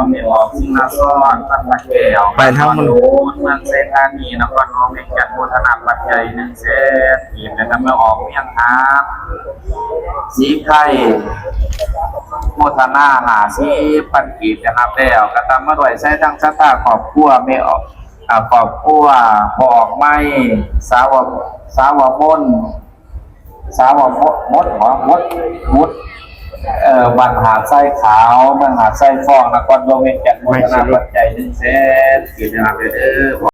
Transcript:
ไม่ออกสิ่งละซ้อนตั้งแต่แก้วไปทั้งมันรู้เมืองเซธานีนครน้องเมียงจันทร์โมทนาปัจจัย1 แสนกีบนะครับไม่ออกเมียงหาสีไข่โมทนา50,000 กีบนะครับแล้วก็ตามมาด้วยใช้ทั้งชะตาครอบครัวไม่ออกครอบครัวบอกไม่สาวมนมดบางหาดไส้ขาวบางหาดไส้ฟองนครหลวงเวียงจันทร์โมทนาปัจจัย1 แสนกีบนะครับ